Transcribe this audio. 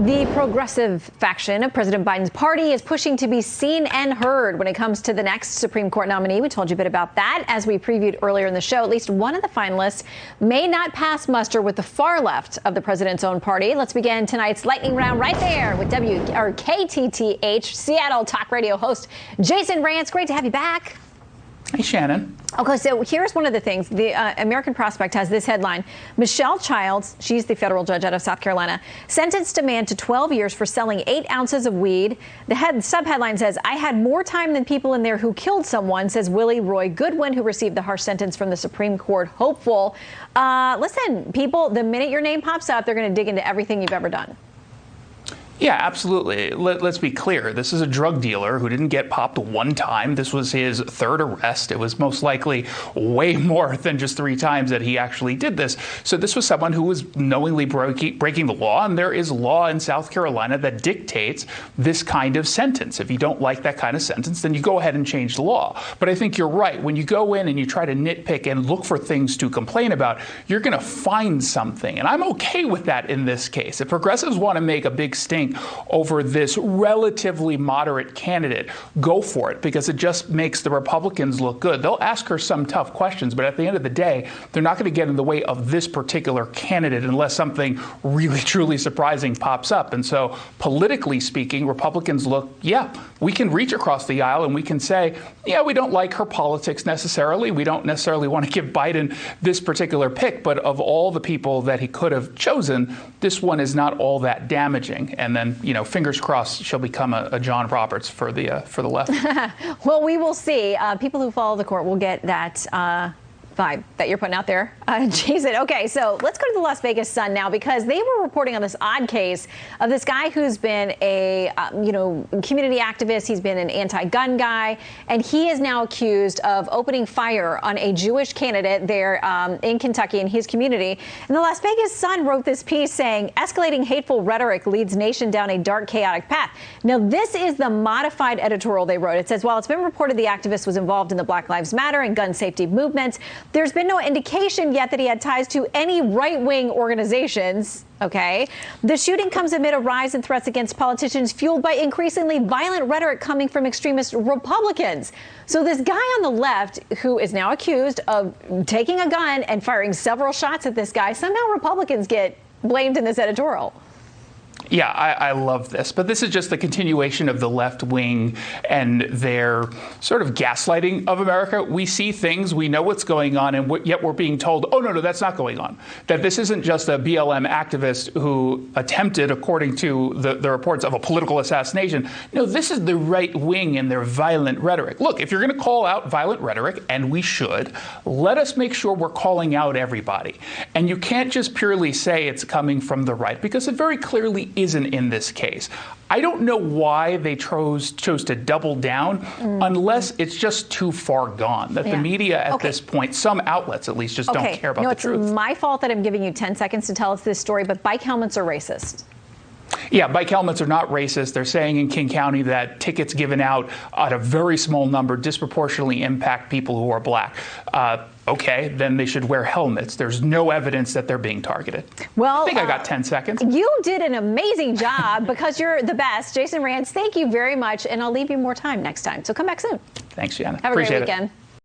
The progressive faction of President Biden's party is pushing to be seen and heard when it comes to the next Supreme Court nominee. We told you a bit about that as we previewed earlier in the show. At least one of the finalists may not pass muster with the far left of the president's own party. Let's begin tonight's lightning round right there with KTTH Seattle Talk Radio host Jason Rantz. Great to have you back. Hey, Shannon. Okay, so here's one of the things. The American Prospect has this headline. Michelle Childs, she's the federal judge out of South Carolina, sentenced a man to 12 years for selling 8 ounces of weed. The subheadline says, I had more time than people in there who killed someone, says Willie Roy Goodwin, who received the harsh sentence from the Supreme Court hopeful. Listen, people, the minute your name pops up, they're going to dig into everything you've ever done. Yeah, absolutely. Let's be clear. This is a drug dealer who didn't get popped one time. This was his third arrest. It was most likely way more than just 3 times that he actually did this. So this was someone who was knowingly breaking the law, and there is law in South Carolina that dictates this kind of sentence. If you don't like that kind of sentence, then you go ahead and change the law. But I think you're right. When you go in and you try to nitpick and look for things to complain about, you're going to find something. And I'm okay with that in this case. If progressives want to make a big stink over this relatively moderate candidate, go for it, because it just makes the Republicans look good. They'll ask her some tough questions, but at the end of the day, they're not going to get in the way of this particular candidate unless something really, truly surprising pops up. And so, politically speaking, Republicans look, yeah, we can reach across the aisle and we can say, yeah, we don't like her politics necessarily. We don't necessarily want to give Biden this particular pick, but of all the people that he could have chosen, this one is not all that damaging. And then, fingers crossed, she'll become a John Roberts for the left. Well, we will see. People who follow the court will get that vibe that you're putting out there, Jason. Okay, so let's go to the Las Vegas Sun now, because they were reporting on this odd case of this guy who's been a community activist. He's been an anti-gun guy, and he is now accused of opening fire on a Jewish candidate there in Kentucky in his community. And the Las Vegas Sun wrote this piece saying, escalating hateful rhetoric leads nation down a dark, chaotic path. Now, this is the modified editorial they wrote. It says, while it's been reported the activist was involved in the Black Lives Matter and gun safety movements, there's been no indication yet that he had ties to any right-wing organizations. Okay. The shooting comes amid a rise in threats against politicians fueled by increasingly violent rhetoric coming from extremist Republicans. So this guy on the left, who is now accused of taking a gun and firing several shots at this guy, somehow Republicans get blamed in this editorial. Yeah, I love this. But this is just the continuation of the left wing and their sort of gaslighting of America. We see things, we know what's going on, and yet we're being told, oh, no, that's not going on. That this isn't just a BLM activist who attempted, according to the reports, of a political assassination. No, this is the right wing and their violent rhetoric. Look, if you're going to call out violent rhetoric, and we should, let us make sure we're calling out everybody. And you can't just purely say it's coming from the right, because it very clearly isn't in this case. I don't know why they chose to double down unless it's just too far gone, that the media at this point, some outlets at least, just don't care about the truth. It's my fault that I'm giving you 10 seconds to tell us this story, but bike helmets are racist. Yeah, bike helmets are not racist. They're saying in King County that tickets given out at a very small number disproportionately impact people who are black. Okay, then they should wear helmets. There's no evidence that they're being targeted. Well, I think I got 10 seconds. You did an amazing job because you're the best. Jason Rantz, thank you very much, and I'll leave you more time next time. So come back soon. Thanks, Shannon. Have a great weekend.